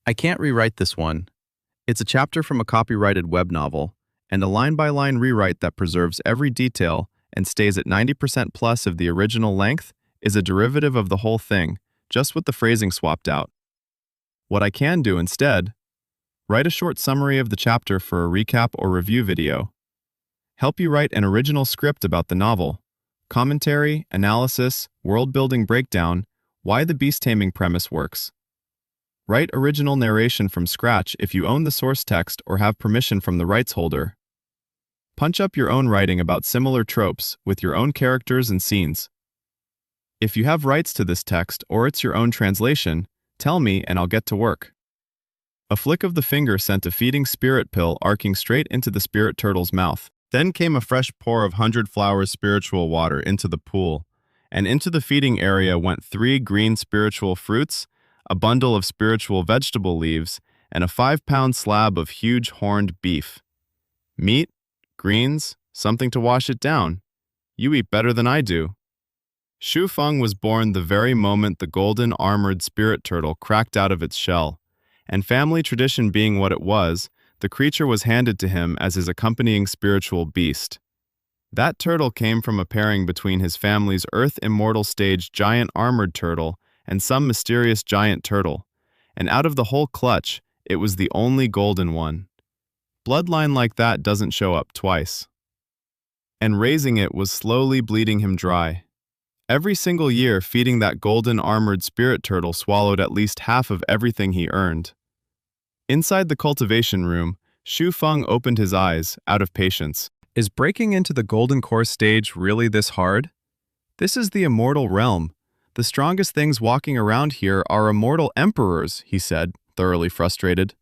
I can't rewrite this one. It's a chapter from a copyrighted web novel, and a line-by-line rewrite that preserves every detail and stays at 90% plus of the original length is a derivative of the whole thing, just with the phrasing swapped out. What I can do instead, write a short summary of the chapter for a recap or review video. Help you write an original script about the novel. Commentary, analysis, world-building breakdown, why the beast taming premise works. Write original narration from scratch if you own the source text or have permission from the rights holder. Punch up your own writing about similar tropes with your own characters and scenes. If you have rights to this text or it's your own translation, tell me and I'll get to work. A flick of the finger sent a feeding spirit pill arcing straight into the spirit turtle's mouth. Then came a fresh pour of 100 flowers spiritual water into the pool, and into the feeding area went 3 green spiritual fruits, a bundle of spiritual vegetable leaves, and a 5-pound slab of huge horned beef. Meat, greens, something to wash it down. You eat better than I do. Feng was born the very moment the golden armored spirit turtle cracked out of its shell, and family tradition being what it was, the creature was handed to him as his accompanying spiritual beast. That turtle came from a pairing between his family's Earth Immortal stage giant armored turtle and some mysterious giant turtle, and out of the whole clutch, it was the only golden one. Bloodline like that doesn't show up twice. And raising it was slowly bleeding him dry. Every single year, feeding that golden armored spirit turtle swallowed at least half of everything he earned. Inside the cultivation room, Feng opened his eyes, out of patience. Is breaking into the golden core stage really this hard? This is the immortal realm. The strongest things walking around here are immortal emperors, he said, thoroughly frustrated.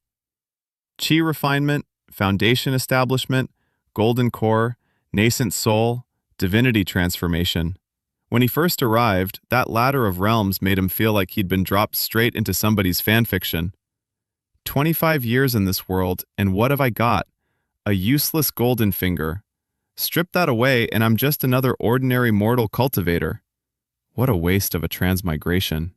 Chi refinement, foundation establishment, golden core, nascent soul, divinity transformation. When he first arrived, that ladder of realms made him feel like he'd been dropped straight into somebody's fanfiction. 25 years in this world, and what have I got? A useless golden finger. Strip that away and I'm just another ordinary mortal cultivator. What a waste of a transmigration.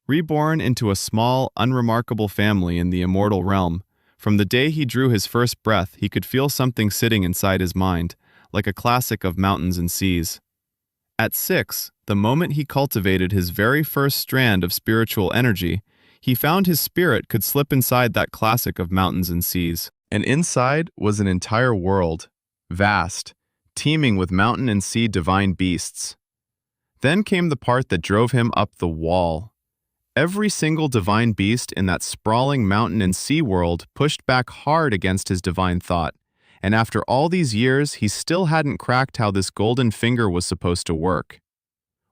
Reborn into a small, unremarkable family in the immortal realm, from the day he drew his first breath he could feel something sitting inside his mind, like a classic of mountains and seas. At 6, the moment he cultivated his very first strand of spiritual energy, he found his spirit could slip inside that classic of mountains and seas. And inside was an entire world, vast, teeming with mountain and sea divine beasts. Then came the part that drove him up the wall. Every single divine beast in that sprawling mountain and sea world pushed back hard against his divine thought, and after all these years he still hadn't cracked how this golden finger was supposed to work.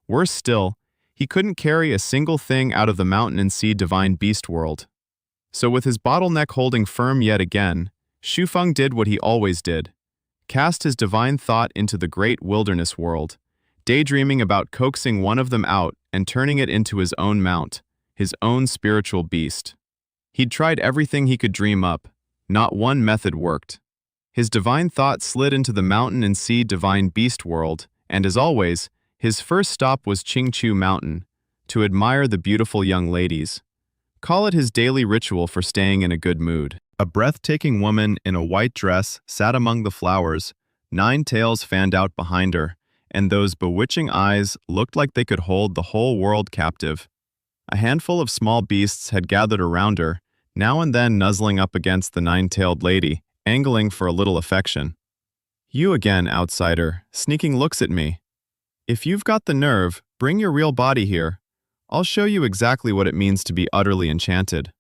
Worse still, he couldn't carry a single thing out of the mountain and sea divine beast world. So with his bottleneck holding firm yet again, Feng did what he always did. Cast his divine thought into the great wilderness world, daydreaming about coaxing one of them out and turning it into his own mount, his own spiritual beast. He'd tried everything he could dream up. Not one method worked. His divine thought slid into the mountain and sea divine beast world, and as always, his first stop was Qingqiu Mountain, to admire the beautiful young ladies. Call it his daily ritual for staying in a good mood. A breathtaking woman in a white dress sat among the flowers, 9 tails fanned out behind her, and those bewitching eyes looked like they could hold the whole world captive. A handful of small beasts had gathered around her, now and then nuzzling up against the 9-tailed lady, angling for a little affection. You again, outsider, sneaking looks at me. If you've got the nerve, bring your real body here. I'll show you exactly what it means to be utterly enchanted.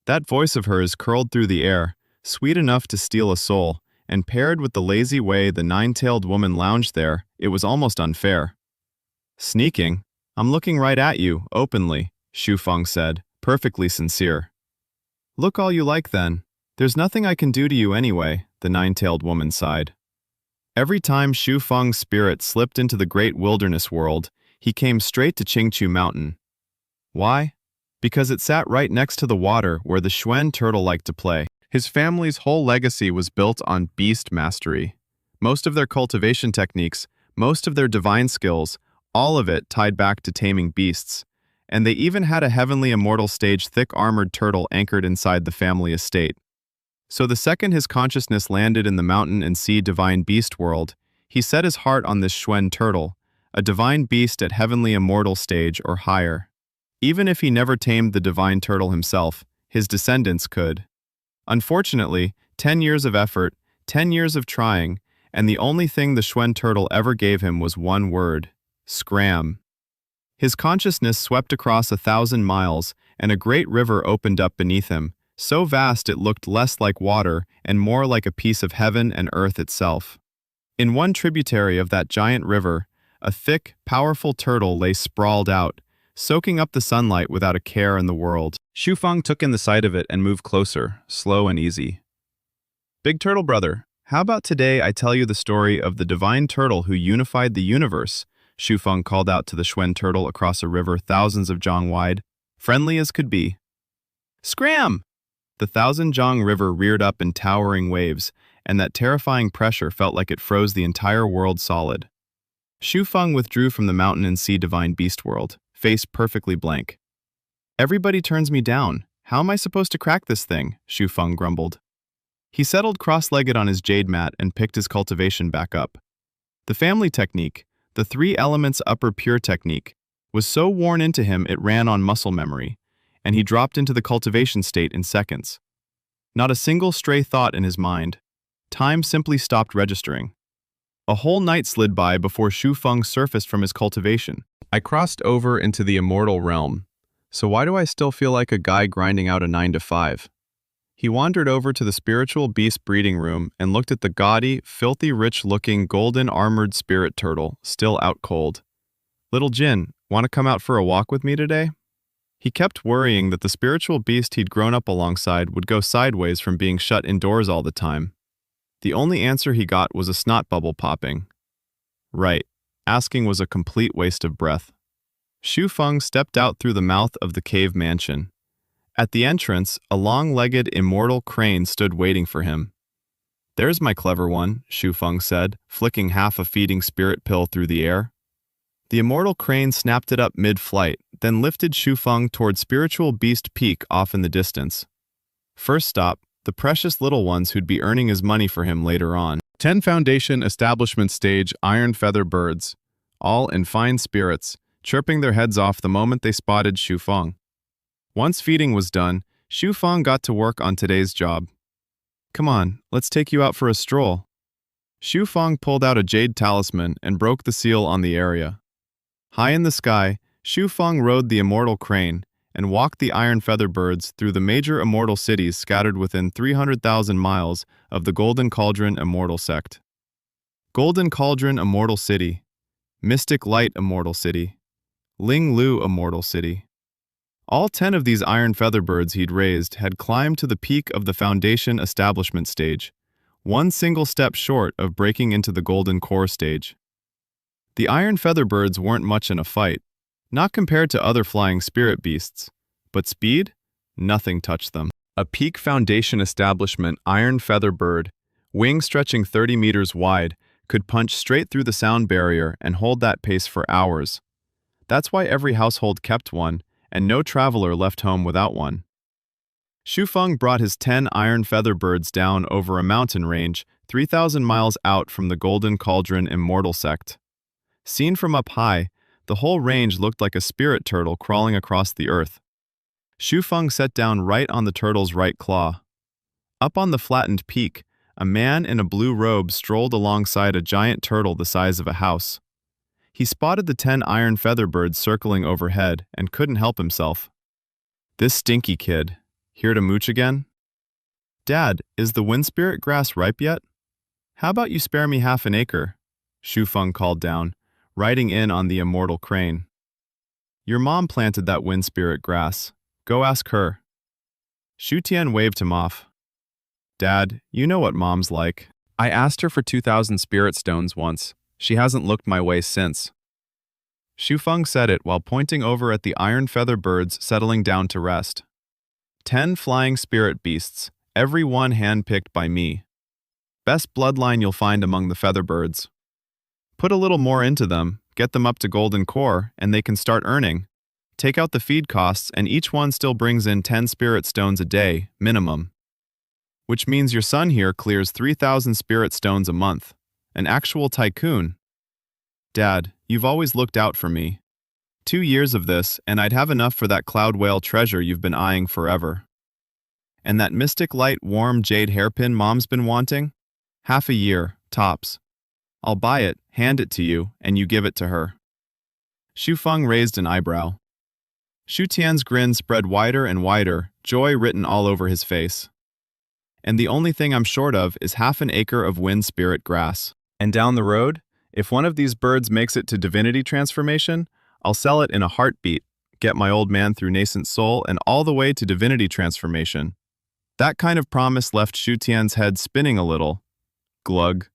That voice of hers curled through the air, sweet enough to steal a soul, and paired with the lazy way the 9-tailed woman lounged there, it was almost unfair. Sneaking? I'm looking right at you, openly, Feng said, perfectly sincere. Look all you like then. There's nothing I can do to you anyway, the 9-tailed woman sighed. Every time Feng's spirit slipped into the great wilderness world, he came straight to Qingqiu Mountain. Why? Because it sat right next to the water where the Xuan turtle liked to play. His family's whole legacy was built on beast mastery. Most of their cultivation techniques, most of their divine skills, all of it tied back to taming beasts. and they even had a heavenly immortal stage thick-armored turtle anchored inside the family estate. So the second his consciousness landed in the mountain and sea divine beast world, he set his heart on this Schwen turtle, a divine beast at heavenly immortal stage or higher. Even if he never tamed the divine turtle himself, his descendants could. Unfortunately, 10 years of effort, 10 years of trying, and the only thing the Schwen turtle ever gave him was one word: scram. His consciousness swept across 1,000 miles, and a great river opened up beneath him, so vast it looked less like water and more like a piece of heaven and earth itself. In one tributary of that giant river, a thick, powerful turtle lay sprawled out, soaking up the sunlight without a care in the world. Feng took in the sight of it and moved closer, slow and easy. Big Turtle Brother, how about today I tell you the story of the divine turtle who unified the universe? Feng called out to the Schwen turtle across a river thousands of jong wide, friendly as could be. Scram! The 1,000-jong river reared up in towering waves, and that terrifying pressure felt like it froze the entire world solid. Feng withdrew from the mountain and sea divine beast world, face perfectly blank. Everybody turns me down. How am I supposed to crack this thing? Feng grumbled. He settled cross-legged on his jade mat and picked his cultivation back up. The family technique, the 3 elements upper pure technique, was so worn into him it ran on muscle memory, and he dropped into the cultivation state in seconds. Not a single stray thought in his mind. Time simply stopped registering. A whole night slid by before Feng surfaced from his cultivation. I crossed over into the immortal realm, so why do I still feel like a guy grinding out a 9-to-5? He wandered over to the spiritual beast breeding room and looked at the gaudy, filthy rich-looking golden-armored spirit turtle, still out cold. Little Jin, want to come out for a walk with me today? He kept worrying that the spiritual beast he'd grown up alongside would go sideways from being shut indoors all the time. The only answer he got was a snot bubble popping. Right, asking was a complete waste of breath. Feng stepped out through the mouth of the cave mansion. At the entrance, a long-legged immortal crane stood waiting for him. There's my clever one, Feng said, flicking half a feeding spirit pill through the air. The immortal crane snapped it up mid-flight, then lifted Feng toward Spiritual Beast Peak off in the distance. First stop, the precious little ones who'd be earning his money for him later on. 10 Foundation Establishment Stage Iron Feather Birds, all in fine spirits, chirping their heads off the moment they spotted Feng. Once feeding was done, Feng got to work on today's job. Come on, let's take you out for a stroll. Feng pulled out a jade talisman and broke the seal on the area. High in the sky, Feng rode the immortal crane and walked the iron feather birds through the major immortal cities scattered within 300,000 miles of the Golden Cauldron Immortal Sect. Golden Cauldron Immortal City, Mystic Light Immortal City, Ling Lu Immortal City. All 10 of these iron feather birds he'd raised had climbed to the peak of the Foundation Establishment Stage, one single step short of breaking into the Golden Core Stage. The iron feather birds weren't much in a fight, not compared to other flying spirit beasts, but speed? Nothing touched them. A peak Foundation Establishment iron feather bird, wings stretching 30 meters wide, could punch straight through the sound barrier and hold that pace for hours. That's why every household kept one, and no traveler left home without one. Feng brought his 10 iron feather birds down over a mountain range 3,000 miles out from the Golden Cauldron Immortal Sect. Seen from up high, the whole range looked like a spirit turtle crawling across the earth. Feng sat down right on the turtle's right claw. Up on the flattened peak, a man in a blue robe strolled alongside a giant turtle the size of a house. He spotted the 10 iron feather birds circling overhead and couldn't help himself. This stinky kid, here to mooch again? Dad, is the wind spirit grass ripe yet? How about you spare me half an acre? Feng called down, riding in on the immortal crane. Your mom planted that wind spirit grass. Go ask her. Tian waved him off. Dad, you know what mom's like. I asked her for 2,000 spirit stones once. She hasn't looked my way since. Feng said it while pointing over at the iron feather birds settling down to rest. 10 flying spirit beasts, every one handpicked by me. Best bloodline you'll find among the feather birds. Put a little more into them, get them up to golden core, and they can start earning. Take out the feed costs, and each one still brings in 10 spirit stones a day, minimum. Which means your son here clears 3,000 spirit stones a month. An actual tycoon. Dad, you've always looked out for me. 2 years of this, and I'd have enough for that cloud whale treasure you've been eyeing forever. And that mystic light warm jade hairpin Mom's been wanting? Half a year, tops. I'll buy it, hand it to you, and you give it to her. Feng raised an eyebrow. Tian's grin spread wider and wider, joy written all over his face. And the only thing I'm short of is half an acre of wind spirit grass. And down the road, if one of these birds makes it to divinity transformation, I'll sell it in a heartbeat, get my old man through nascent soul and all the way to divinity transformation. That kind of promise left Tian's head spinning a little. Glug.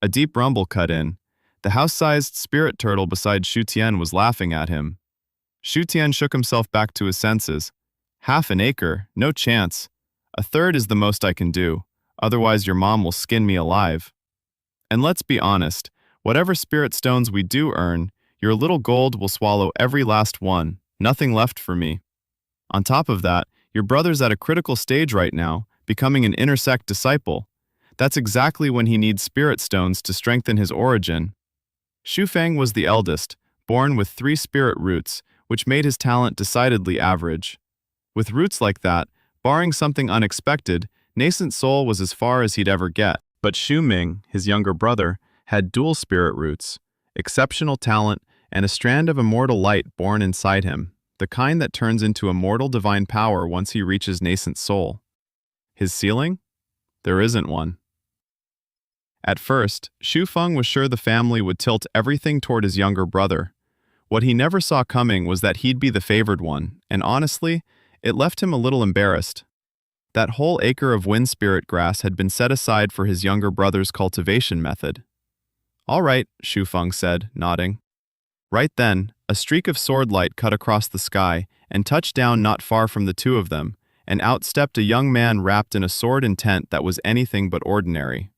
A deep rumble cut in. The house-sized spirit turtle beside Tian was laughing at him. Tian shook himself back to his senses. Half an acre? No chance. A third is the most I can do. Otherwise your mom will skin me alive. And let's be honest, whatever spirit stones we do earn, your little gold will swallow every last one. Nothing left for me. On top of that, your brother's at a critical stage right now, becoming an intersect disciple. That's exactly when he needs spirit stones to strengthen his origin. Feng was the eldest, born with 3 spirit roots, which made his talent decidedly average. With roots like that, barring something unexpected, nascent soul was as far as he'd ever get. But Ming, his younger brother, had dual spirit roots, exceptional talent, and a strand of immortal light born inside him, the kind that turns into immortal divine power once he reaches nascent soul. His ceiling? There isn't one. At first, Feng was sure the family would tilt everything toward his younger brother. What he never saw coming was that he'd be the favored one, and honestly, it left him a little embarrassed. That whole acre of wind spirit grass had been set aside for his younger brother's cultivation method. All right, Feng said, nodding. Right then, a streak of sword light cut across the sky and touched down not far from the two of them, and out stepped a young man wrapped in a sword intent that was anything but ordinary.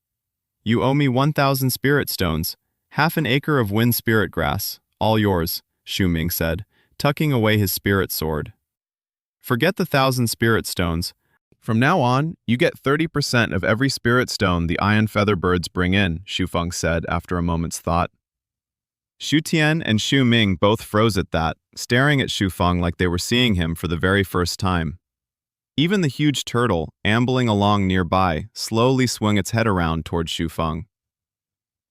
You owe me 1,000 spirit stones, half an acre of wind spirit grass, all yours, Ming said, tucking away his spirit sword. Forget the 1,000 spirit stones. From now on, you get 30% of every spirit stone the iron feather birds bring in, Feng said after a moment's thought. Tian and Ming both froze at that, staring at Feng like they were seeing him for the very first time. Even the huge turtle, ambling along nearby, slowly swung its head around toward Feng.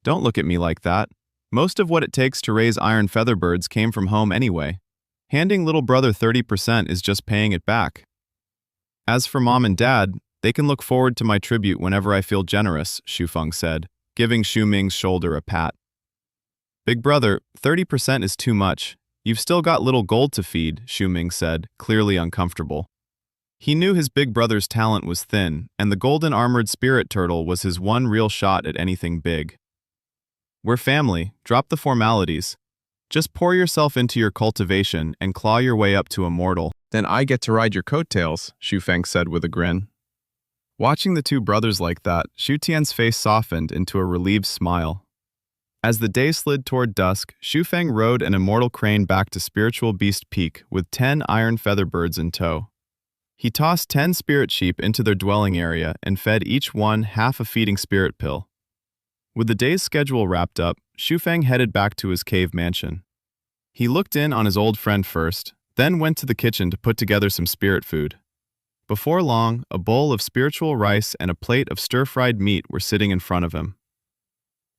Don't look at me like that. Most of what it takes to raise iron feather birds came from home anyway. Handing little brother 30% is just paying it back. As for Mom and Dad, they can look forward to my tribute whenever I feel generous, Feng said, giving Ming's shoulder a pat. Big brother, 30% is too much. You've still got little gold to feed, Ming said, clearly uncomfortable. He knew his big brother's talent was thin, and the golden-armored spirit turtle was his one real shot at anything big. We're family, drop the formalities. Just pour yourself into your cultivation and claw your way up to immortal. Then I get to ride your coattails, Feng said with a grin. Watching the two brothers like that, Tian's face softened into a relieved smile. As the day slid toward dusk, Feng rode an immortal crane back to Spiritual Beast Peak with 10 iron feather birds in tow. He tossed 10 spirit sheep into their dwelling area and fed each one half a feeding spirit pill. With the day's schedule wrapped up, Feng headed back to his cave mansion. He looked in on his old friend first, then went to the kitchen to put together some spirit food. Before long, a bowl of spiritual rice and a plate of stir-fried meat were sitting in front of him.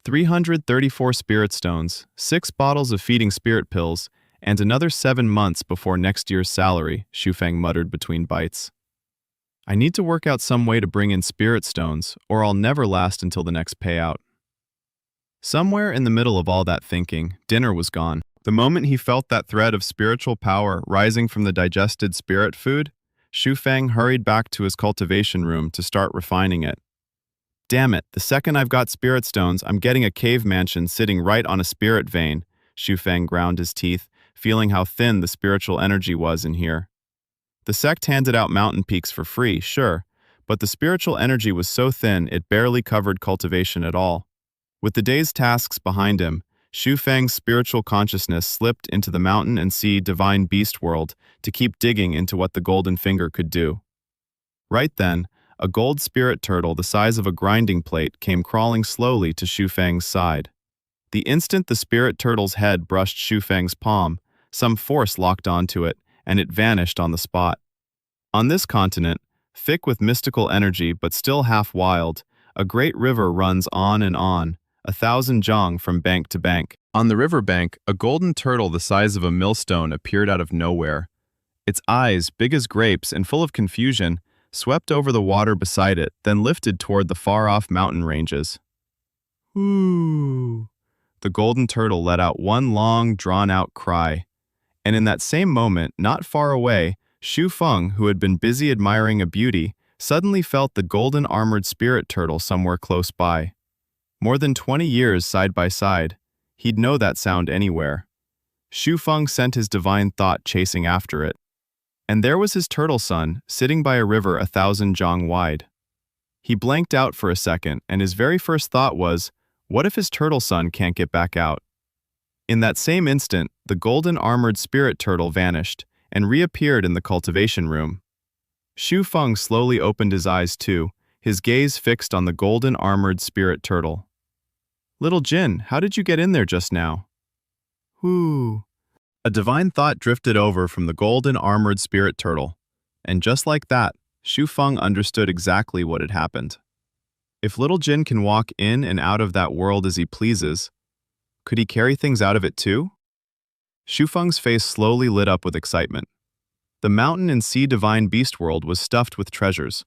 334 spirit stones, 6 bottles of feeding spirit pills, and another 7 months before next year's salary, Feng muttered between bites. I need to work out some way to bring in spirit stones, or I'll never last until the next payout. Somewhere in the middle of all that thinking, dinner was gone. The moment he felt that thread of spiritual power rising from the digested spirit food, Feng hurried back to his cultivation room to start refining it. Damn it, the second I've got spirit stones, I'm getting a cave mansion sitting right on a spirit vein, Feng ground his teeth, feeling how thin the spiritual energy was in here. The sect handed out mountain peaks for free, sure, but the spiritual energy was so thin it barely covered cultivation at all. With the day's tasks behind him, Shu Feng's spiritual consciousness slipped into the mountain and sea divine beast world to keep digging into what the golden finger could do. Right then, a gold spirit turtle the size of a grinding plate came crawling slowly to Shu Feng's side. The instant the spirit turtle's head brushed Shu Feng's palm, some force locked onto it, and it vanished on the spot. On this continent, thick with mystical energy but still half wild, a great river runs on and on, 1,000 zhang from bank to bank. On the river bank, a golden turtle the size of a millstone appeared out of nowhere. Its eyes, big as grapes and full of confusion, swept over the water beside it, then lifted toward the far-off mountain ranges. Ooh! The golden turtle let out one long, drawn-out cry. And in that same moment, not far away, Shu Feng, who had been busy admiring a beauty, suddenly felt the golden armored spirit turtle somewhere close by. More than 20 years side by side, he'd know that sound anywhere. Shu Feng sent his divine thought chasing after it. And there was his turtle son, sitting by a river 1,000 zhang wide. He blanked out for a second, and his very first thought was, what if his turtle son can't get back out? In that same instant, the golden armored spirit turtle vanished and reappeared in the cultivation room. Shu Feng slowly opened his eyes too, his gaze fixed on the golden armored spirit turtle. Little Jin, how did you get in there just now? Whoo! A divine thought drifted over from the golden armored spirit turtle, and just like that, Shu Feng understood exactly what had happened. If little Jin can walk in and out of that world as he pleases, could he carry things out of it too? Shu Feng's face slowly lit up with excitement. The mountain and sea divine beast world was stuffed with treasures,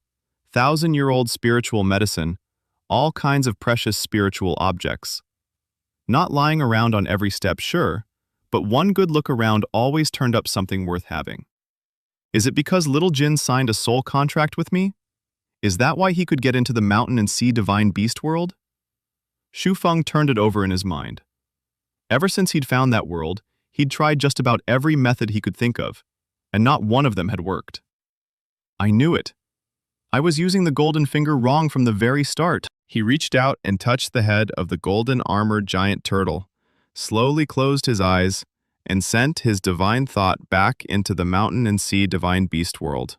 1,000-year-old spiritual medicine, all kinds of precious spiritual objects. Not lying around on every step, sure, but one good look around always turned up something worth having. Is it because little Jin signed a soul contract with me? Is that why he could get into the mountain and sea divine beast world? Shu Feng turned it over in his mind. Ever since he'd found that world, he'd tried just about every method he could think of, and not one of them had worked. I knew it. I was using the golden finger wrong from the very start. He reached out and touched the head of the golden armored giant turtle, slowly closed his eyes, and sent his divine thought back into the mountain and sea divine beast world.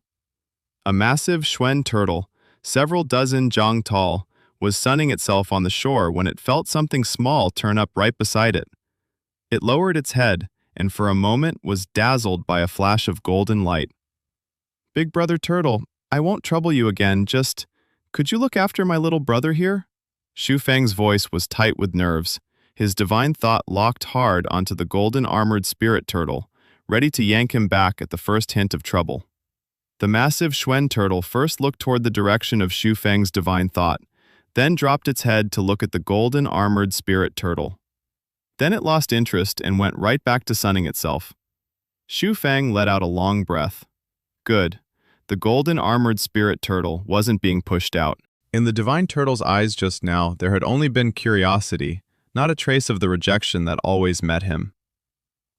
A massive Xuen turtle, several dozen zhang tall, was sunning itself on the shore when it felt something small turn up right beside it. It lowered its head, and for a moment was dazzled by a flash of golden light. Big brother turtle, I won't trouble you again, just, could you look after my little brother here? Shu Feng's voice was tight with nerves. His divine thought locked hard onto the golden armored spirit turtle, ready to yank him back at the first hint of trouble. The massive Xuen turtle first looked toward the direction of Shu Feng's divine thought, then dropped its head to look at the golden armored spirit turtle. Then it lost interest and went right back to sunning itself. Shu Feng let out a long breath. Good. The golden armored spirit turtle wasn't being pushed out. In the divine turtle's eyes just now, there had only been curiosity, not a trace of the rejection that always met him.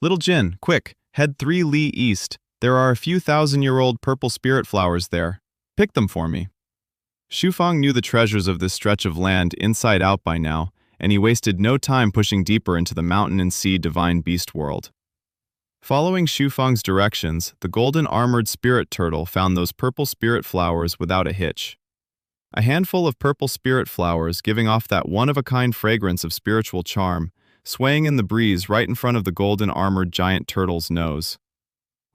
Little Jin, quick, head 3 li east. There are a few 1,000-year-old purple spirit flowers there. Pick them for me. Shu Feng knew the treasures of this stretch of land inside out by now, and he wasted no time pushing deeper into the mountain and sea divine beast world. Following Shu Feng's directions, the golden armored spirit turtle found those purple spirit flowers without a hitch. A handful of purple spirit flowers giving off that one-of-a-kind fragrance of spiritual charm, swaying in the breeze right in front of the golden armored giant turtle's nose.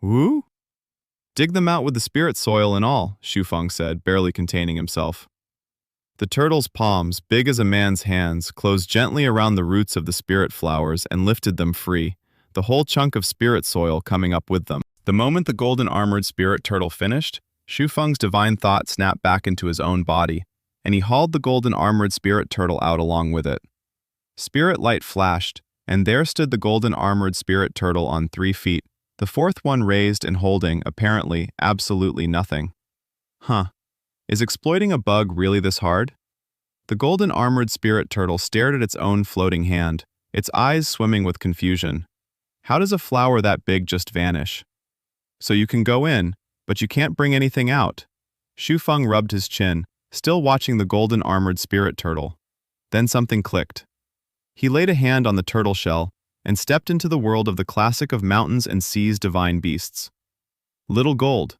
Woo? Dig them out with the spirit soil and all, Shu Feng said, barely containing himself. The turtle's palms, big as a man's hands, closed gently around the roots of the spirit flowers and lifted them free, the whole chunk of spirit soil coming up with them. The moment the golden armored spirit turtle finished, Shu Feng's divine thought snapped back into his own body, and he hauled the golden armored spirit turtle out along with it. Spirit light flashed, and there stood the golden armored spirit turtle on 3 feet, the fourth one raised and holding, apparently, absolutely nothing. Huh. Is exploiting a bug really this hard? The golden armored spirit turtle stared at its own floating hand, its eyes swimming with confusion. How does a flower that big just vanish? So you can go in, but you can't bring anything out. Shu Feng rubbed his chin, still watching the golden armored spirit turtle. Then something clicked. He laid a hand on the turtle shell and stepped into the world of the classic of mountains and seas divine beasts. Little gold.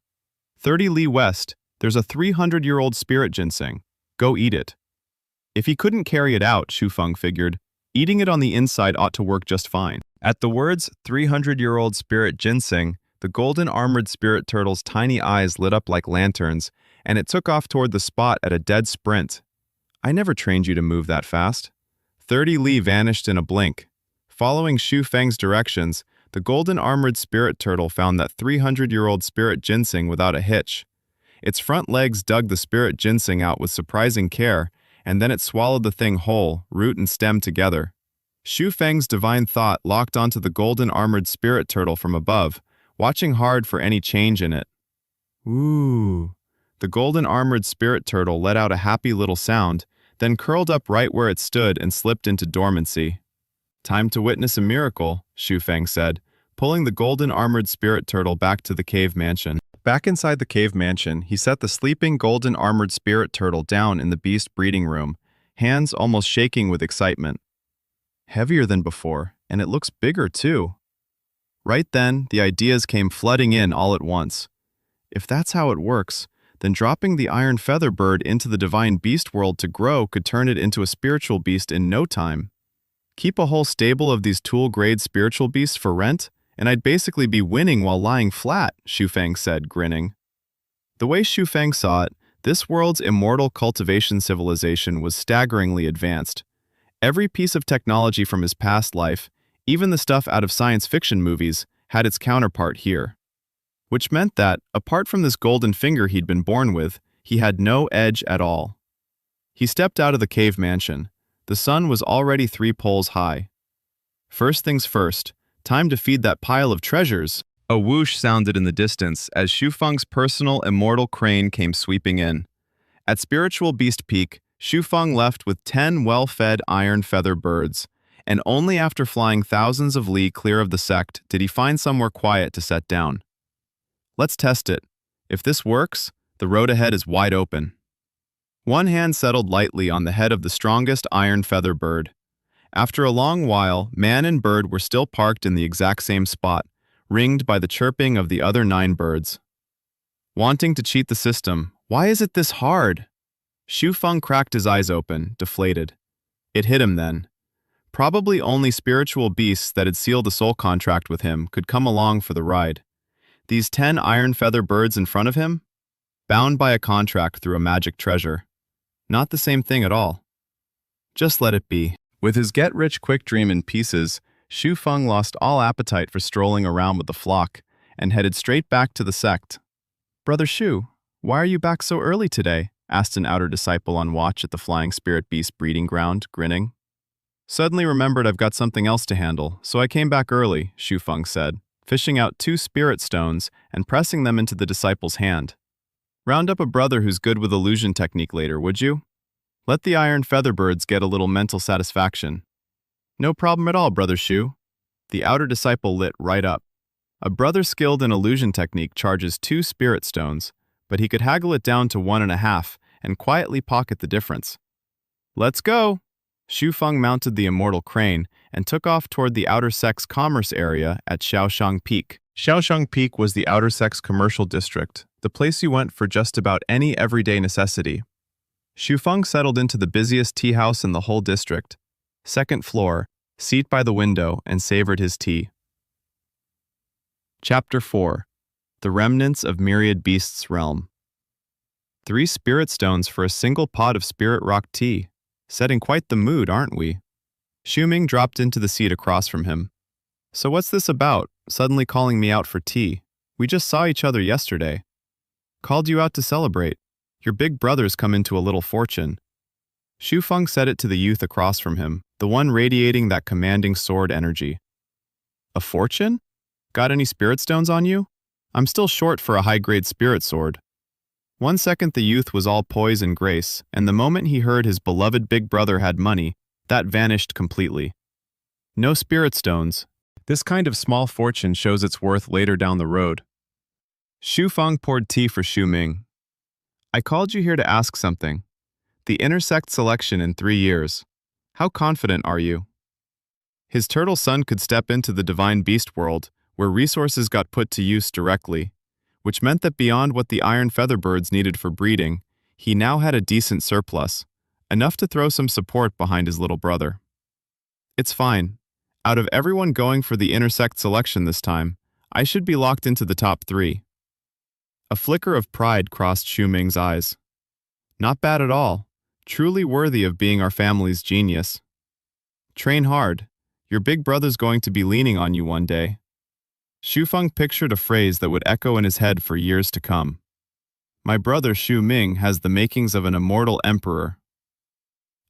30 li west, there's a 300-year-old spirit ginseng. Go eat it. If he couldn't carry it out, Feng figured, eating it on the inside ought to work just fine. At the words 300-year-old spirit ginseng, the golden armored spirit turtle's tiny eyes lit up like lanterns, and it took off toward the spot at a dead sprint. I never trained you to move that fast. 30 li vanished in a blink. Following Feng's directions, the golden armored spirit turtle found that 300-year-old spirit ginseng without a hitch. Its front legs dug the spirit ginseng out with surprising care, and then it swallowed the thing whole, root and stem together. Feng's divine thought locked onto the golden armored spirit turtle from above, watching hard for any change in it. Ooh. The golden armored spirit turtle let out a happy little sound, then curled up right where it stood and slipped into dormancy. Time to witness a miracle, Feng said, pulling the golden armored spirit turtle back to the cave mansion. Back inside the cave mansion, he set the sleeping golden armored spirit turtle down in the beast breeding room, hands almost shaking with excitement. Heavier than before, and it looks bigger too. Right then, the ideas came flooding in all at once. If that's how it works, then dropping the iron feather bird into the divine beast world to grow could turn it into a spiritual beast in no time. Keep a whole stable of these tool-grade spiritual beasts for rent, and I'd basically be winning while lying flat, Feng said, grinning. The way Feng saw it, this world's immortal cultivation civilization was staggeringly advanced. Every piece of technology from his past life, even the stuff out of science fiction movies, had its counterpart here. Which meant that, apart from this golden finger he'd been born with, he had no edge at all. He stepped out of the cave mansion. The sun was already 3 poles high. First things first, time to feed that pile of treasures. A whoosh sounded in the distance as Feng's personal immortal crane came sweeping in. At Spiritual Beast Peak, Feng left with 10 well-fed iron feather birds, and only after flying thousands of li clear of the sect did he find somewhere quiet to set down. Let's test it. If this works, the road ahead is wide open. One hand settled lightly on the head of the strongest iron feather bird. After a long while, man and bird were still parked in the exact same spot, ringed by the chirping of the other 9 birds. Wanting to cheat the system, why is it this hard? Feng cracked his eyes open, deflated. It hit him then. Probably only spiritual beasts that had sealed a soul contract with him could come along for the ride. These 10 iron feather birds in front of him? Bound by a contract through a magic treasure. Not the same thing at all. Just let it be. With his get-rich-quick dream in pieces, Feng lost all appetite for strolling around with the flock and headed straight back to the sect. Brother Shu, why are you back so early today? Asked an outer disciple on watch at the flying spirit beast breeding ground, grinning. Suddenly remembered I've got something else to handle, so I came back early, Feng said, fishing out 2 spirit stones and pressing them into the disciple's hand. Round up a brother who's good with illusion technique later, would you? Let the iron feather birds get a little mental satisfaction. No problem at all, Brother Shu. The outer disciple lit right up. A brother skilled in illusion technique charges 2 spirit stones, but he could haggle it down to 1.5 and quietly pocket the difference. Let's go! Feng mounted the immortal crane and took off toward the outer sect's commerce area at Shaoshang Peak. Shaoshang Peak was the outer sect's commercial district, the place you went for just about any everyday necessity. Feng settled into the busiest tea house in the whole district, 2nd floor, seat by the window, and savored his tea. Chapter 4. The Remnants of Myriad Beasts' Realm. 3 spirit stones for a single pot of spirit rock tea. Setting quite the mood, aren't we? Ming dropped into the seat across from him. So what's this about, suddenly calling me out for tea? We just saw each other yesterday. Called you out to celebrate. Your big brother's come into a little fortune. Feng said it to the youth across from him, the one radiating that commanding sword energy. A fortune? Got any spirit stones on you? I'm still short for a high-grade spirit sword. 1 second the youth was all poise and grace, and the moment he heard his beloved big brother had money, that vanished completely. No spirit stones. This kind of small fortune shows its worth later down the road. Feng poured tea for Ming. I called you here to ask something. The intersect selection in 3 years. How confident are you? His turtle son could step into the divine beast world, where resources got put to use directly, which meant that beyond what the iron featherbirds needed for breeding, he now had a decent surplus, enough to throw some support behind his little brother. It's fine. Out of everyone going for the intersect selection this time, I should be locked into the top 3. A flicker of pride crossed Xu Ming's eyes. Not bad at all. Truly worthy of being our family's genius. Train hard. Your big brother's going to be leaning on you one day. Xu Feng pictured a phrase that would echo in his head for years to come. My brother Xu Ming has the makings of an immortal emperor.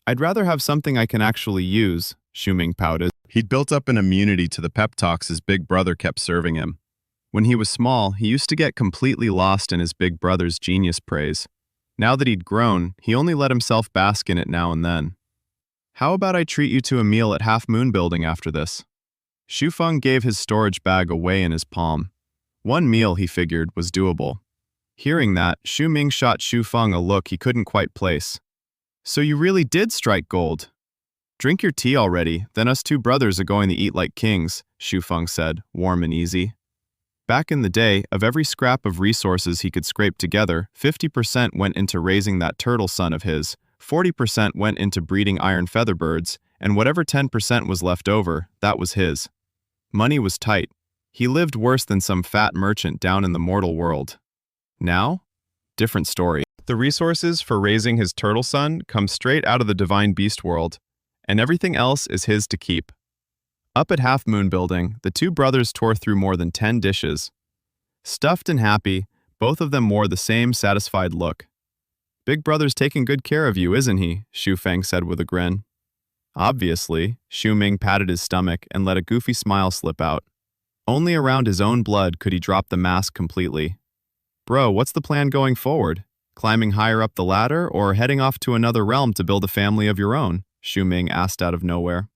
I'd rather have something I can actually use, Xu Ming pouted. He'd built up an immunity to the pep talks his big brother kept serving him. When he was small, he used to get completely lost in his big brother's genius praise. Now that he'd grown, he only let himself bask in it now and then. How about I treat you to a meal at Half Moon Building after this? Xu Feng gave his storage bag away in his palm. One meal, he figured, was doable. Hearing that, Xu Ming shot Xu Feng a look he couldn't quite place. So you really did strike gold? Drink your tea already, then us 2 brothers are going to eat like kings, Xu Feng said, warm and easy. Back in the day, of every scrap of resources he could scrape together, 50% went into raising that turtle son of his, 40% went into breeding iron featherbirds, and whatever 10% was left over, that was his. Money was tight. He lived worse than some fat merchant down in the mortal world. Now? Different story. The resources for raising his turtle son come straight out of the divine beast world, and everything else is his to keep. Up at Half Moon Building, the 2 brothers tore through more than 10 dishes. Stuffed and happy, both of them wore the same satisfied look. Big brother's taking good care of you, isn't he? Xu Feng said with a grin. Obviously, Xu Ming patted his stomach and let a goofy smile slip out. Only around his own blood could he drop the mask completely. Bro, what's the plan going forward? Climbing higher up the ladder or heading off to another realm to build a family of your own? Xu Ming asked out of nowhere.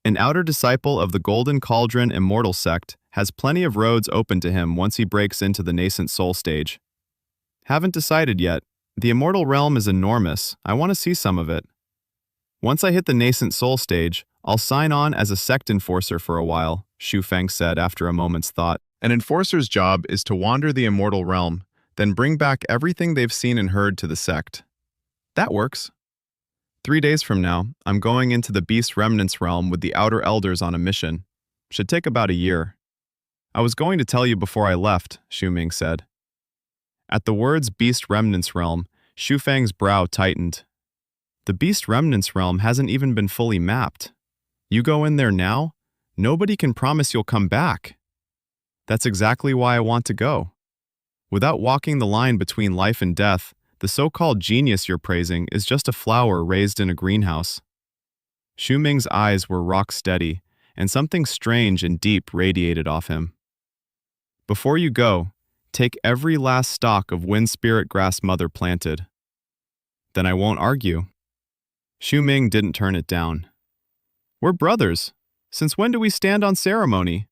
An outer disciple of the Golden Cauldron Immortal sect has plenty of roads open to him once he breaks into the nascent soul stage. Haven't decided yet. The immortal realm is enormous. I want to see some of it. Once I hit the nascent soul stage, I'll sign on as a sect enforcer for a while, Xu Feng said after a moment's thought. An enforcer's job is to wander the immortal realm, then bring back everything they've seen and heard to the sect. That works. 3 days from now, I'm going into the Beast Remnants realm with the Outer Elders on a mission. Should take about a year. I was going to tell you before I left, Xu Ming said. At the words Beast Remnants realm, Xu Feng's brow tightened. The Beast Remnants realm hasn't even been fully mapped. You go in there now, nobody can promise you'll come back. That's exactly why I want to go. Without walking the line between life and death, the so-called genius you're praising is just a flower raised in a greenhouse. Xu Ming's eyes were rock steady, and something strange and deep radiated off him. Before you go, take every last stalk of wind spirit grass mother planted. Then I won't argue. Xu Ming didn't turn it down. We're brothers. Since when do we stand on ceremony?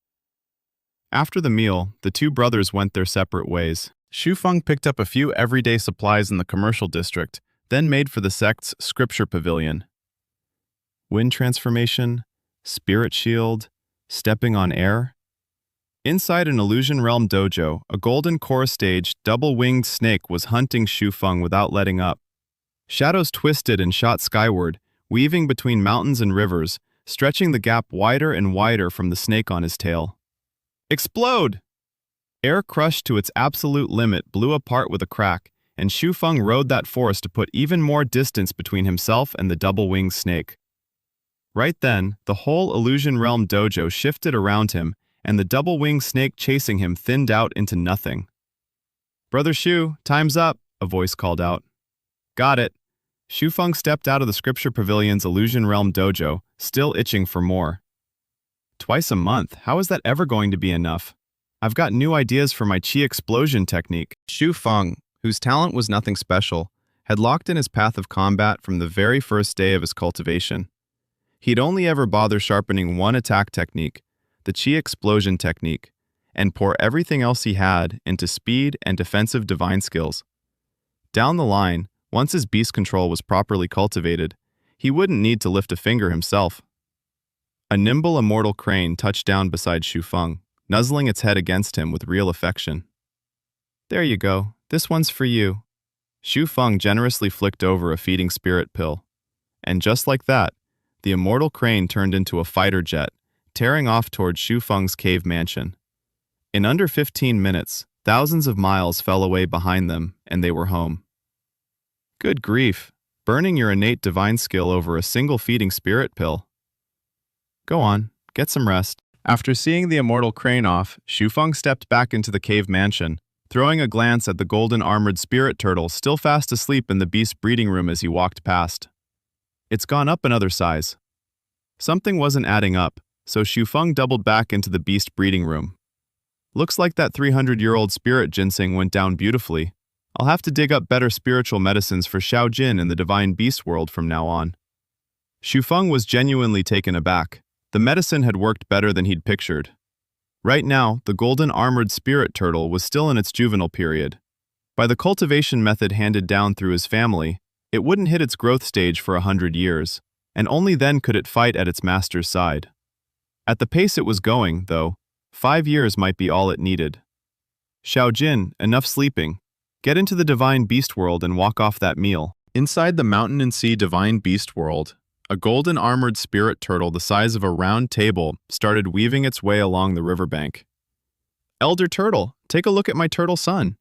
After the meal, the 2 brothers went their separate ways. Xu Feng picked up a few everyday supplies in the commercial district, then made for the sect's scripture pavilion. Wind transformation, spirit shield, stepping on air. Inside an illusion realm dojo, a golden core-staged, double-winged snake was hunting Xu Feng without letting up. Shadows twisted and shot skyward, weaving between mountains and rivers, stretching the gap wider and wider from the snake on his tail. Explode! Air crushed to its absolute limit blew apart with a crack, and Xu Feng rode that force to put even more distance between himself and the double-winged snake. Right then, the whole illusion realm dojo shifted around him, and the double-winged snake chasing him thinned out into nothing. Brother Xu, time's up, a voice called out. Got it. Xu Feng stepped out of the scripture pavilion's illusion realm dojo, still itching for more. Twice a month, how is that ever going to be enough? I've got new ideas for my chi explosion technique. Xu Feng, whose talent was nothing special, had locked in his path of combat from the very first day of his cultivation. He'd only ever bother sharpening one attack technique, the chi explosion technique, and pour everything else he had into speed and defensive divine skills. Down the line, once his beast control was properly cultivated, he wouldn't need to lift a finger himself. A nimble immortal crane touched down beside Xu Feng, nuzzling its head against him with real affection. There you go, this one's for you. Xu Feng generously flicked over a feeding spirit pill. And just like that, the immortal crane turned into a fighter jet, tearing off toward Xu Feng's cave mansion. In under 15 minutes, thousands of miles fell away behind them, and they were home. Good grief, burning your innate divine skill over a single feeding spirit pill. Go on, get some rest. After seeing the immortal crane off, Xu Feng stepped back into the cave mansion, throwing a glance at the golden-armored spirit turtle still fast asleep in the beast breeding room as he walked past. It's gone up another size. Something wasn't adding up, so Xu Feng doubled back into the beast breeding room. Looks like that 300-year-old spirit ginseng went down beautifully. I'll have to dig up better spiritual medicines for Xiao Jin in the divine beast world from now on. Xu Feng was genuinely taken aback. The medicine had worked better than he'd pictured. Right now, the golden-armored spirit turtle was still in its juvenile period. By the cultivation method handed down through his family, it wouldn't hit its growth stage for 100 years, and only then could it fight at its master's side. At the pace it was going, though, 5 years might be all it needed. Xiao Jin, enough sleeping. Get into the divine beast world and walk off that meal. Inside the mountain and sea divine beast world, a golden-armored spirit turtle the size of a round table started weaving its way along the riverbank. Elder Turtle, take a look at my turtle son.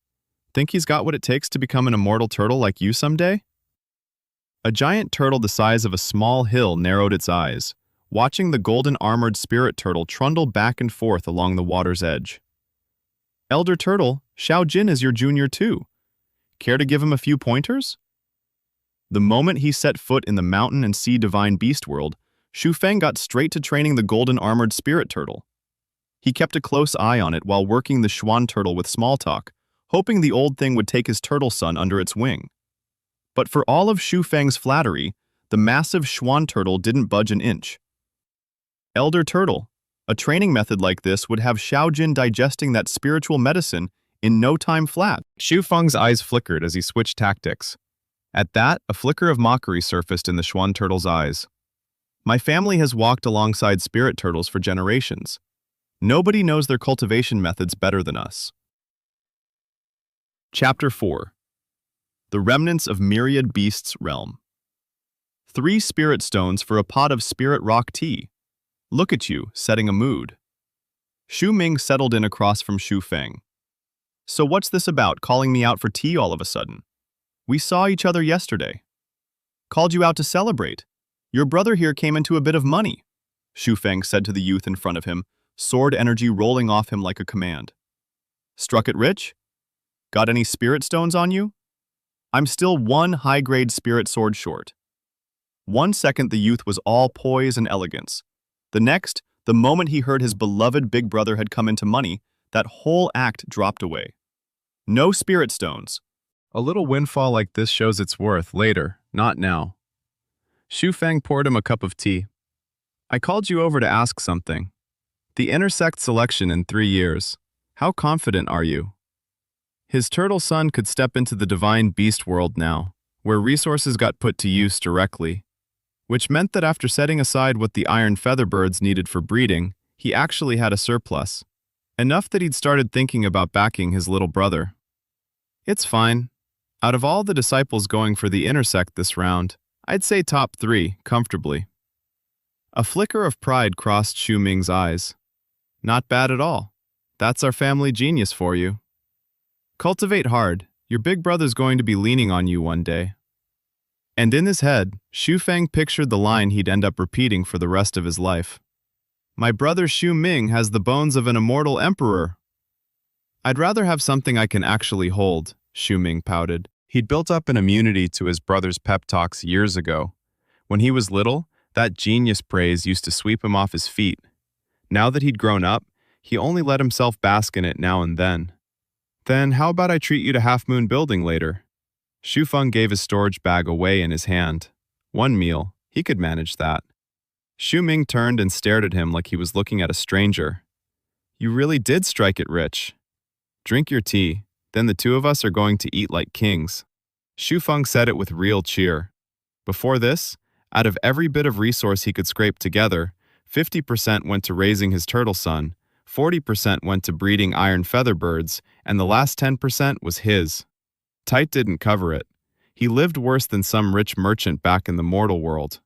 Think he's got what it takes to become an immortal turtle like you someday? A giant turtle the size of a small hill narrowed its eyes, watching the golden-armored spirit turtle trundle back and forth along the water's edge. Elder Turtle, Xiao Jin is your junior too. Care to give him a few pointers? The moment he set foot in the mountain and sea divine beast world, Xu Feng got straight to training the golden-armored spirit turtle. He kept a close eye on it while working the Xuan turtle with small talk, hoping the old thing would take his turtle son under its wing. But for all of Xu Feng's flattery, the massive Xuan turtle didn't budge an inch. Elder Turtle, a training method like this would have Xiao Jin digesting that spiritual medicine in no time flat. Xu Feng's eyes flickered as he switched tactics. At that, a flicker of mockery surfaced in the Xuan turtle's eyes. My family has walked alongside spirit turtles for generations. Nobody knows their cultivation methods better than us. Chapter 4. The Remnants of Myriad Beasts Realm. 3 spirit stones for a pot of spirit rock tea. Look at you, setting a mood. Xu Ming settled in across from Xu Feng. So what's this about, calling me out for tea all of a sudden? We saw each other yesterday. Called you out to celebrate. Your brother here came into a bit of money, Xu Feng said to the youth in front of him, sword energy rolling off him like a command. Struck it rich? Got any spirit stones on you? I'm still 1 high-grade spirit sword short. 1 second the youth was all poise and elegance. The next, the moment he heard his beloved big brother had come into money, that whole act dropped away. No spirit stones. A little windfall like this shows its worth later, not now. Xu Feng poured him a cup of tea. I called you over to ask something. The intersect selection in 3 years. How confident are you? His turtle son could step into the divine beast world now, where resources got put to use directly, which meant that after setting aside what the iron featherbirds needed for breeding, he actually had a surplus. Enough that he'd started thinking about backing his little brother. It's fine. Out of all the disciples going for the intersect this round, I'd say top 3, comfortably. A flicker of pride crossed Xu Ming's eyes. Not bad at all. That's our family genius for you. Cultivate hard. Your big brother's going to be leaning on you one day. And in his head, Xu Feng pictured the line he'd end up repeating for the rest of his life. My brother Xu Ming has the bones of an immortal emperor. I'd rather have something I can actually hold, Xu Ming pouted. He'd built up an immunity to his brother's pep talks years ago. When he was little, that genius praise used to sweep him off his feet. Now that he'd grown up, he only let himself bask in it now and then. Then how about I treat you to Half Moon Building later? Xu Feng gave his storage bag away in his hand. 1 meal, he could manage that. Xu Ming turned and stared at him like he was looking at a stranger. You really did strike it rich. Drink your tea, then the 2 of us are going to eat like kings. Xu Feng said it with real cheer. Before this, out of every bit of resource he could scrape together, 50% went to raising his turtle son, 40% went to breeding iron feather birds, and the last 10% was his. Tite didn't cover it. He lived worse than some rich merchant back in the mortal world.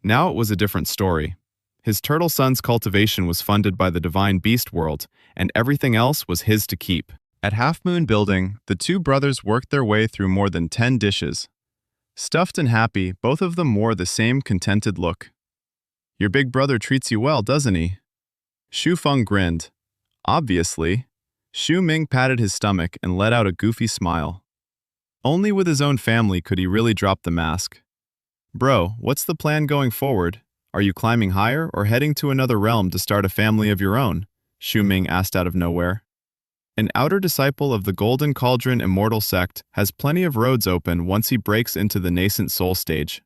Now it was a different story. His turtle son's cultivation was funded by the divine beast world, and everything else was his to keep. At Half Moon Building, the two brothers worked their way through more than 10 dishes. Stuffed and happy, both of them wore the same contented look. "Your big brother treats you well, doesn't he?" Xu Feng grinned. Obviously. Xu Ming patted his stomach and let out a goofy smile. Only with his own family could he really drop the mask. "Bro, what's the plan going forward? Are you climbing higher or heading to another realm to start a family of your own?" Xu Ming asked out of nowhere. An outer disciple of the Golden Cauldron Immortal Sect has plenty of roads open once he breaks into the nascent soul stage.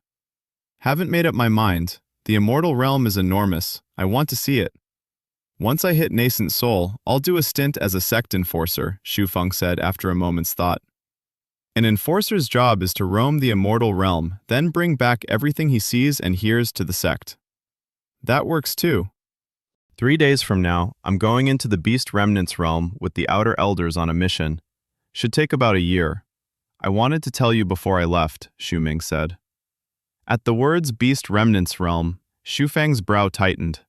"Haven't made up my mind. The immortal realm is enormous. I want to see it. Once I hit nascent soul, I'll do a stint as a sect enforcer," Xu Feng said after a moment's thought. An enforcer's job is to roam the immortal realm, then bring back everything he sees and hears to the sect. That works too. 3 days from now, I'm going into the Beast Remnants realm with the Outer Elders on a mission. Should take about a year. I wanted to tell you before I left, Xu Ming said. At the words Beast Remnants realm, Xu Feng's brow tightened.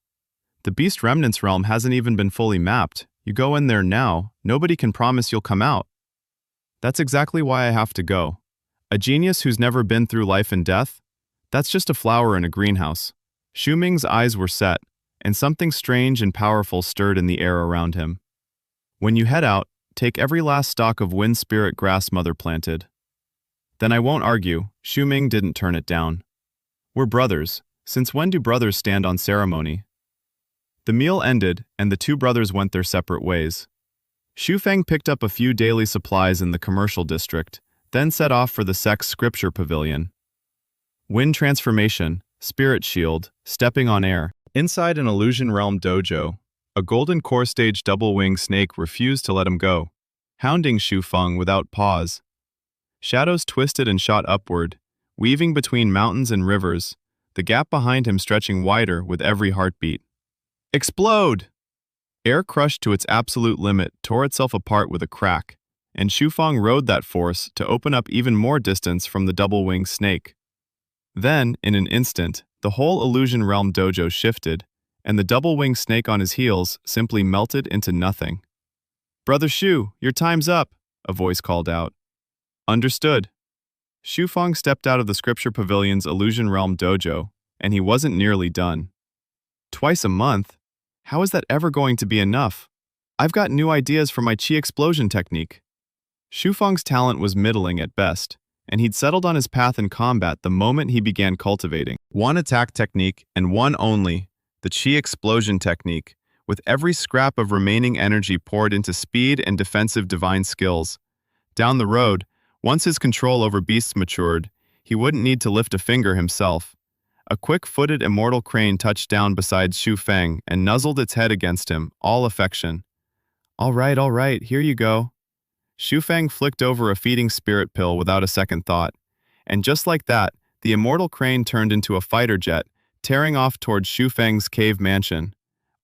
The Beast Remnants realm hasn't even been fully mapped. You go in there now, nobody can promise you'll come out. That's exactly why I have to go. A genius who's never been through life and death? That's just a flower in a greenhouse. Xu Ming's eyes were set, and something strange and powerful stirred in the air around him. When you head out, take every last stalk of wind spirit grass mother planted. Then I won't argue, Xu Ming didn't turn it down. We're brothers. Since when do brothers stand on ceremony? The meal ended, and the two brothers went their separate ways. Xu Feng picked up a few daily supplies in the commercial district, then set off for the sect's scripture pavilion. Wind transformation, spirit shield, stepping on air. Inside an illusion realm dojo, a golden core stage double-winged snake refused to let him go, hounding Xu Feng without pause. Shadows twisted and shot upward, weaving between mountains and rivers, the gap behind him stretching wider with every heartbeat. Explode! Air crushed to its absolute limit tore itself apart with a crack, and Xu Feng rode that force to open up even more distance from the double-winged snake. Then, in an instant, the whole illusion realm dojo shifted, and the double-winged snake on his heels simply melted into nothing. "Brother Xu, your time's up," a voice called out. "Understood." Xu Feng stepped out of the scripture pavilion's illusion realm dojo, and he wasn't nearly done. Twice a month? How is that ever going to be enough? I've got new ideas for my chi explosion technique. Xu Feng's talent was middling at best, and he'd settled on his path in combat the moment he began cultivating. One attack technique, and one only, the chi explosion technique, with every scrap of remaining energy poured into speed and defensive divine skills. Down the road, once his control over beasts matured, he wouldn't need to lift a finger himself. A quick-footed immortal crane touched down beside Xu Feng and nuzzled its head against him, all affection. All right, here you go." Xu Feng flicked over a feeding spirit pill without a second thought, and just like that, the immortal crane turned into a fighter jet, tearing off towards Xu Feng's cave mansion.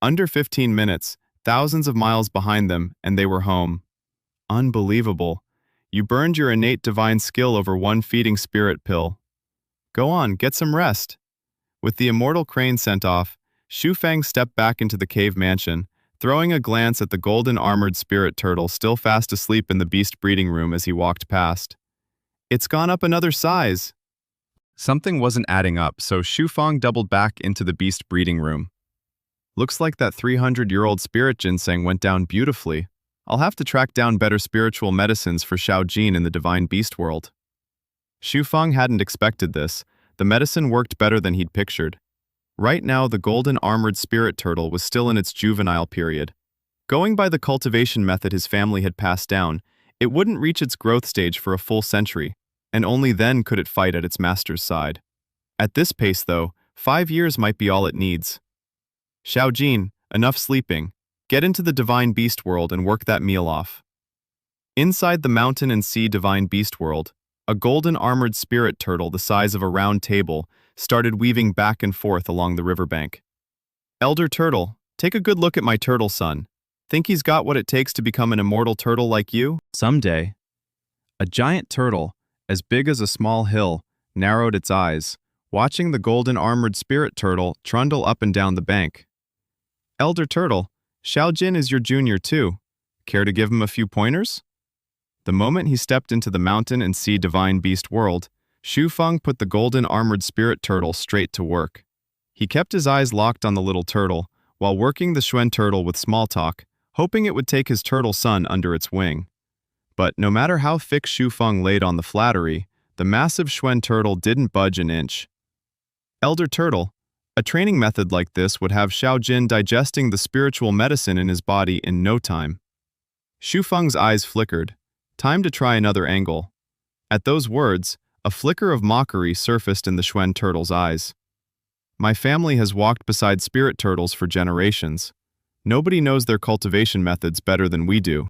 Under 15 minutes, thousands of miles behind them, and they were home. Unbelievable. You burned your innate divine skill over one feeding spirit pill. Go on, get some rest. With the immortal crane sent off, Xu Feng stepped back into the cave mansion, throwing a glance at the golden armored spirit turtle still fast asleep in the beast breeding room as he walked past. It's gone up another size. Something wasn't adding up, so Xu Feng doubled back into the beast breeding room. Looks like that 300-year-old spirit ginseng went down beautifully. I'll have to track down better spiritual medicines for Xiao Jin in the divine beast world. Xu Feng hadn't expected this. The medicine worked better than he'd pictured. Right now, the golden armored spirit turtle was still in its juvenile period. Going by the cultivation method his family had passed down, it wouldn't reach its growth stage for a full century, and only then could it fight at its master's side. At this pace, though, 5 years might be all it needs. Xiao Jin, enough sleeping. Get into the divine beast world and work that meal off. Inside the mountain and sea divine beast world, a golden armored spirit turtle the size of a round table started weaving back and forth along the riverbank. Elder Turtle, take a good look at my turtle son. Think he's got what it takes to become an immortal turtle like you? Someday. A giant turtle, as big as a small hill, narrowed its eyes, watching the golden-armored spirit turtle trundle up and down the bank. Elder Turtle, Xiao Jin is your junior too. Care to give him a few pointers? The moment he stepped into the mountain and sea divine beast world, Feng put the golden-armored spirit turtle straight to work. He kept his eyes locked on the little turtle, while working the Xuan turtle with small talk, hoping it would take his turtle son under its wing. But no matter how thick Feng laid on the flattery, the massive Xuan turtle didn't budge an inch. Elder Turtle, a training method like this would have Xiao Jin digesting the spiritual medicine in his body in no time. Feng's eyes flickered. Time to try another angle. At those words, a flicker of mockery surfaced in the Xuan turtle's eyes. My family has walked beside spirit turtles for generations. Nobody knows their cultivation methods better than we do.